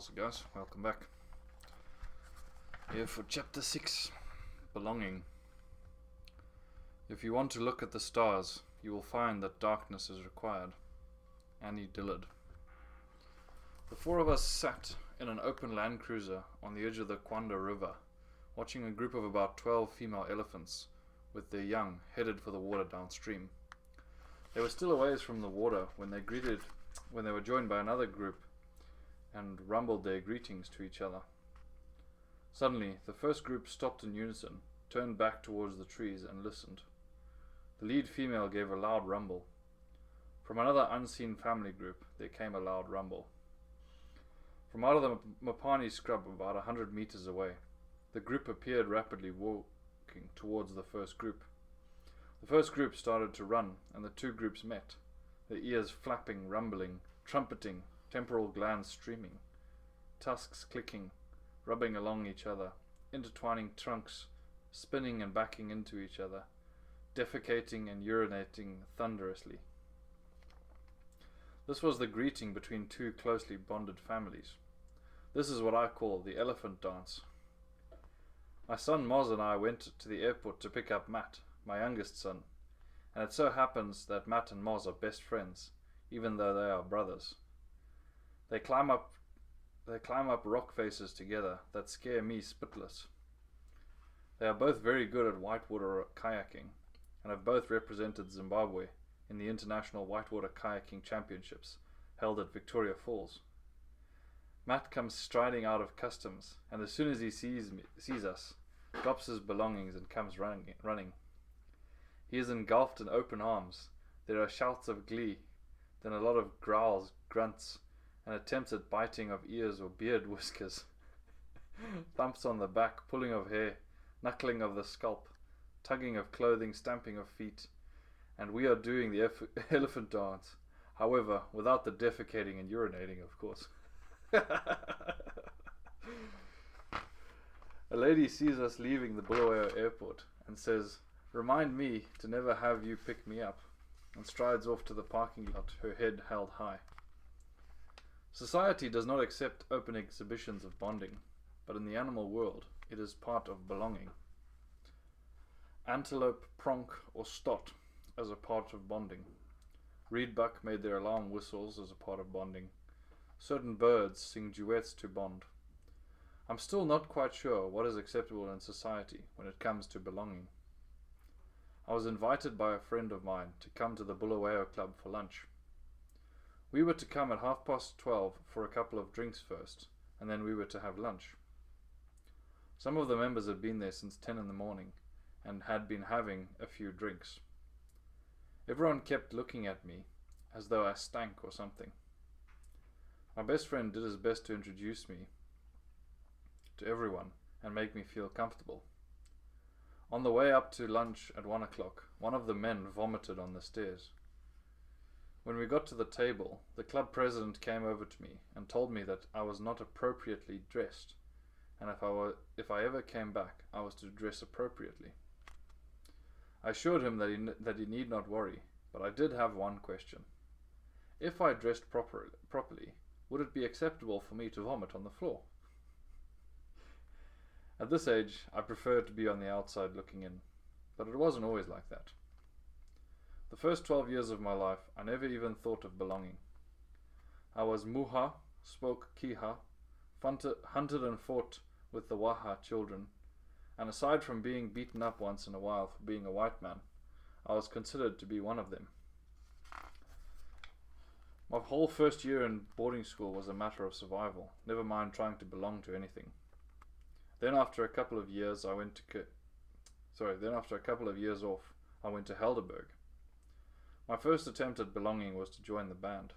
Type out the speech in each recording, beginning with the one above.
How's it, guys? Welcome back. Here for chapter 6, Belonging. If you want to look at the stars, you will find that darkness is required. Annie Dillard. The four of us sat in an open Land Cruiser on the edge of the Kwanda River, watching a group of about 12 female elephants with their young headed for the water downstream. They were still a ways from the water when they were joined by another group and rumbled their greetings to each other. Suddenly, the first group stopped in unison, turned back towards the trees and listened. The lead female gave a loud rumble. From another unseen family group, there came a loud rumble. From out of the Mapani scrub about 100 meters away, the group appeared rapidly walking towards the first group. The first group started to run, and the two groups met, their ears flapping, rumbling, trumpeting, temporal glands streaming, tusks clicking, rubbing along each other, intertwining trunks, spinning and backing into each other, defecating and urinating thunderously. This was the greeting between two closely bonded families. This is what I call the elephant dance. My son Moz and I went to the airport to pick up Matt, my youngest son, and it so happens that Matt and Moz are best friends, even though they are brothers. They climb up rock faces together that scare me spitless. They are both very good at whitewater kayaking and have both represented Zimbabwe in the International Whitewater Kayaking Championships held at Victoria Falls. Matt comes striding out of customs, and as soon as he sees us, drops his belongings and comes running. He is engulfed in open arms. There are shouts of glee, then a lot of growls, grunts, and attempts at biting of ears or beard whiskers. Thumps on the back, pulling of hair, knuckling of the scalp, tugging of clothing, stamping of feet, and we are doing the elephant dance, however, without the defecating and urinating, of course. A lady sees us leaving the Bulawayo airport and says, "Remind me to never have you pick me up," and strides off to the parking lot, her head held high. Society does not accept open exhibitions of bonding, but in the animal world, it is part of belonging. Antelope pronk or stot as a part of bonding. Reedbuck made their alarm whistles as a part of bonding. Certain birds sing duets to bond. I'm still not quite sure what is acceptable in society when it comes to belonging. I was invited by a friend of mine to come to the Bulawayo Club for lunch. We were to come at 12:30 for a couple of drinks first, and then we were to have lunch. Some of the members had been there since 10 in the morning, and had been having a few drinks. Everyone kept looking at me, as though I stank or something. My best friend did his best to introduce me to everyone, and make me feel comfortable. On the way up to lunch at 1 o'clock, one of the men vomited on the stairs. When we got to the table, the club president came over to me and told me that I was not appropriately dressed, and if I ever came back, I was to dress appropriately. I assured him that he need not worry, but I did have one question. If I dressed properly, would it be acceptable for me to vomit on the floor? At this age, I preferred to be on the outside looking in, but it wasn't always like that. The first 12 years of my life, I never even thought of belonging. I was muha, spoke kiha, hunted and fought with the waha children, and aside from being beaten up once in a while for being a white man, I was considered to be one of them. My whole first year in boarding school was a matter of survival, never mind trying to belong to anything. Then after a couple of years off, I went to Helderberg. My first attempt at belonging was to join the band.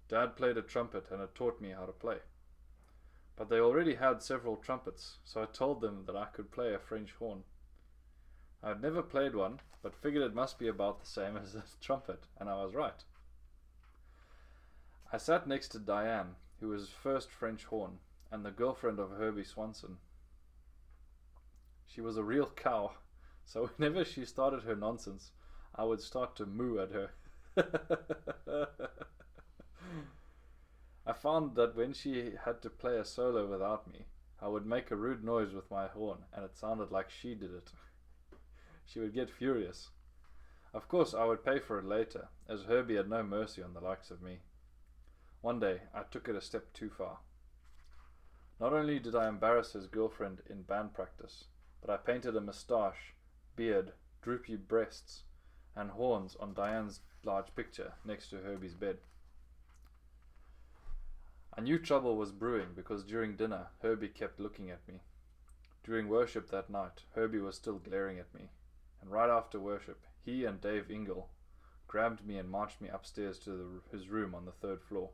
Dad played a trumpet and had taught me how to play. But they already had several trumpets, so I told them that I could play a French horn. I had never played one, but figured it must be about the same as a trumpet, and I was right. I sat next to Diane, who was first French horn, and the girlfriend of Herbie Swanson. She was a real cow, so whenever she started her nonsense, I would start to moo at her. I found that when she had to play a solo without me, I would make a rude noise with my horn, and it sounded like she did it. She would get furious. Of course, I would pay for it later, as Herbie had no mercy on the likes of me. One day, I took it a step too far. Not only did I embarrass his girlfriend in band practice, but I painted a moustache, beard, droopy breasts, and horns on Diane's large picture next to Herbie's bed. I knew trouble was brewing because during dinner, Herbie kept looking at me. During worship that night, Herbie was still glaring at me, and right after worship, he and Dave Ingle grabbed me and marched me upstairs to his room on the 3rd floor.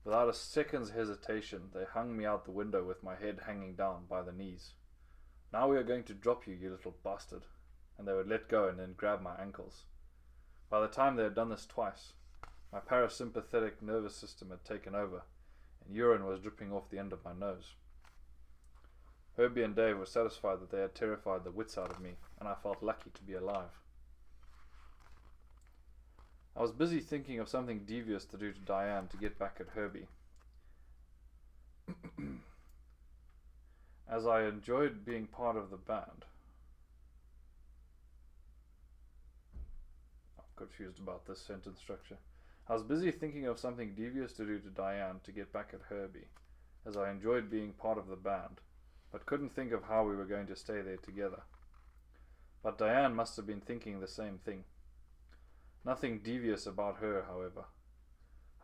Without a second's hesitation, they hung me out the window with my head hanging down by the knees. "Now we are going to drop you, you little bastard," and they would let go and then grab my ankles. By the time they had done this twice, my parasympathetic nervous system had taken over, and urine was dripping off the end of my nose. Herbie and Dave were satisfied that they had terrified the wits out of me, and I felt lucky to be alive. I was busy thinking of something devious to do to Diane to get back at Herbie. As I enjoyed being part of the band. I'm confused about this sentence structure. I was busy thinking of something devious to do to Diane to get back at Herbie, as I enjoyed being part of the band, but couldn't think of how we were going to stay there together. But Diane must have been thinking the same thing. Nothing devious about her, however.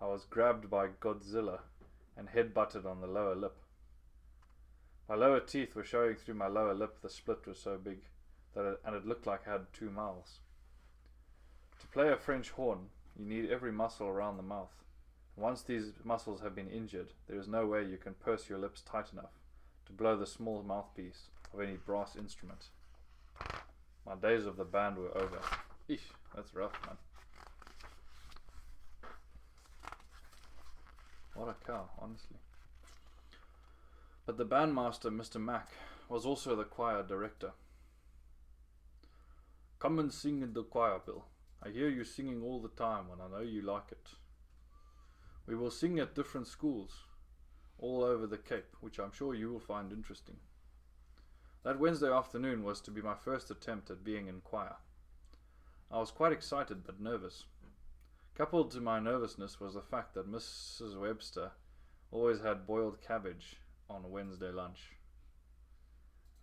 I was grabbed by Godzilla and head-butted on the lower lip. My lower teeth were showing through my lower lip. The split was so big that it looked like I had 2 mouths. To play a French horn, you need every muscle around the mouth. Once these muscles have been injured, there is no way you can purse your lips tight enough to blow the small mouthpiece of any brass instrument. My days of the band were over. Eesh, that's rough, man. What a cow, honestly. But the bandmaster, Mr. Mack, was also the choir director. "Come and sing in the choir, Bill. I hear you singing all the time and I know you like it. We will sing at different schools all over the Cape, which I'm sure you will find interesting." That Wednesday afternoon was to be my first attempt at being in choir. I was quite excited but nervous. Coupled to my nervousness was the fact that Mrs. Webster always had boiled cabbage on Wednesday lunch.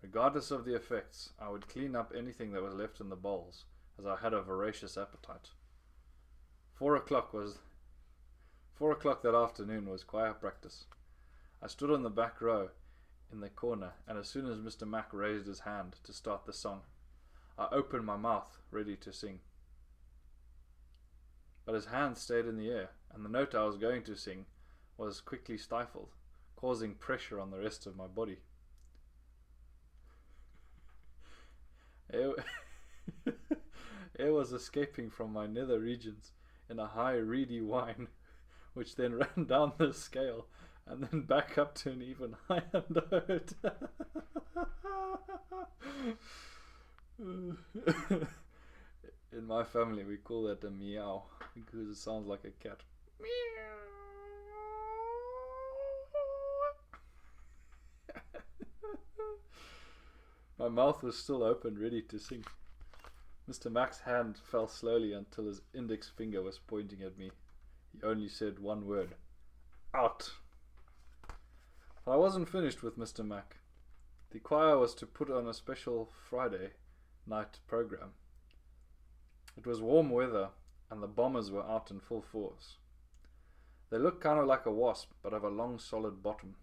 Regardless of the effects, I would clean up anything that was left in the bowls, as I had a voracious appetite. 4:00 that afternoon was choir practice. I stood on the back row in the corner, and as soon as Mr. Mack raised his hand to start the song, I opened my mouth, ready to sing. But his hand stayed in the air, and the note I was going to sing was quickly stifled, causing pressure on the rest of my body. Air was escaping from my nether regions in a high, reedy whine, which then ran down the scale and then back up to an even higher note. In my family, we call that a meow because it sounds like a cat. My mouth was still open, ready to sing. Mr. Mack's hand fell slowly until his index finger was pointing at me. He only said one word: "Out." But I wasn't finished with Mr. Mack. The choir was to put on a special Friday night program. It was warm weather, and the bombers were out in full force. They look kind of like a wasp, but have a long, solid bottom.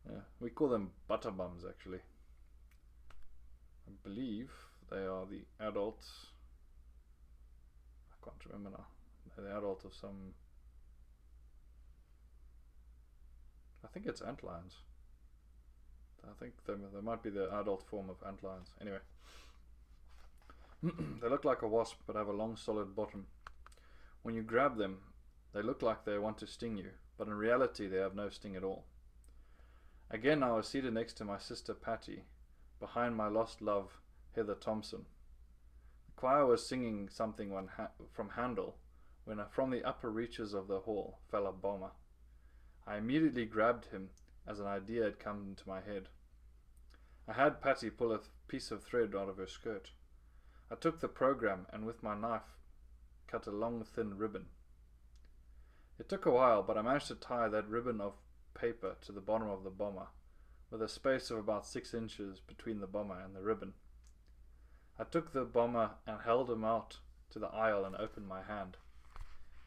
Yeah, we call them butterbums, actually. I believe they are the adults. I can't remember now. They're the adult of some... I think it's antlions. I think they might be the adult form of antlions. Anyway. They look like a wasp, but have a long, solid bottom. When you grab them, they look like they want to sting you, but in reality they have no sting at all. Again, I was seated next to my sister Patty, behind my lost love, Heather Thompson. The choir was singing something from Handel, when from the upper reaches of the hall fell a bomber. I immediately grabbed him as an idea had come into my head. I had Patty pull a piece of thread out of her skirt. I took the program and with my knife cut a long thin ribbon. It took a while, but I managed to tie that ribbon of paper to the bottom of the bomber, with a space of about 6 inches between the bomber and the ribbon. I took the bomber and held him out to the aisle and opened my hand.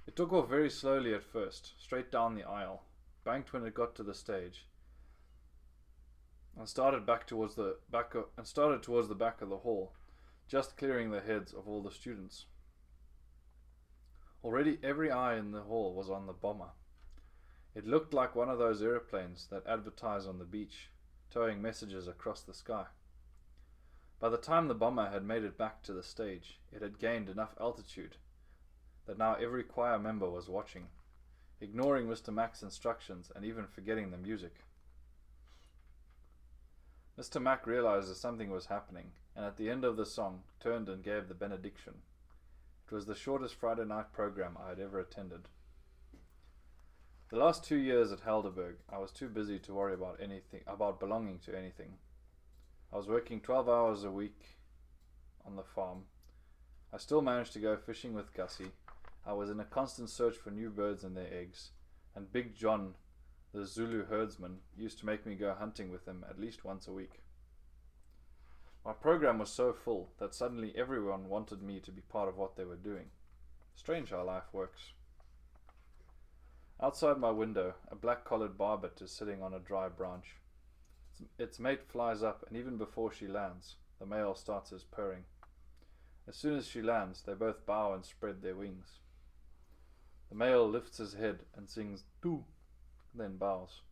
It took off very slowly at first, straight down the aisle, banked when it got to the stage, and started towards the back of the hall, just clearing the heads of all the students. Already every eye in the hall was on the bomber. It looked like one of those aeroplanes that advertise on the beach, towing messages across the sky. By the time the bomber had made it back to the stage, it had gained enough altitude that now every choir member was watching, ignoring Mr. Mack's instructions and even forgetting the music. Mr. Mack realized that something was happening, and at the end of the song turned and gave the benediction. It was the shortest Friday night program I had ever attended. The last 2 years at Helderberg, I was too busy to worry about belonging to anything. I was working 12 hours a week on the farm. I still managed to go fishing with Gussie. I was in a constant search for new birds and their eggs, and Big John, the Zulu herdsman, used to make me go hunting with him at least once a week. My program was so full that suddenly everyone wanted me to be part of what they were doing. Strange how life works. Outside my window, a black-collared barbet is sitting on a dry branch. Its mate flies up, and even before she lands, the male starts his purring. As soon as she lands, they both bow and spread their wings. The male lifts his head and sings "doo," then bows.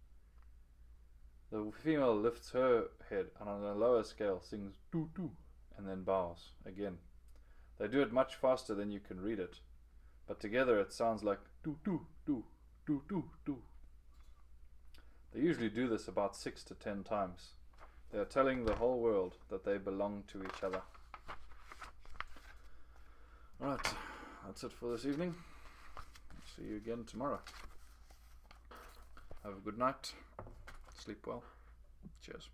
The female lifts her head and on a lower scale sings "doo doo" and then bows again. They do it much faster than you can read it, but together it sounds like "doo doo doo doo doo doo." They usually do this about 6 to 10 times. They are telling the whole world that they belong to each other. Alright, that's it for this evening. See you again tomorrow. Have a good night. Sleep well. Cheers.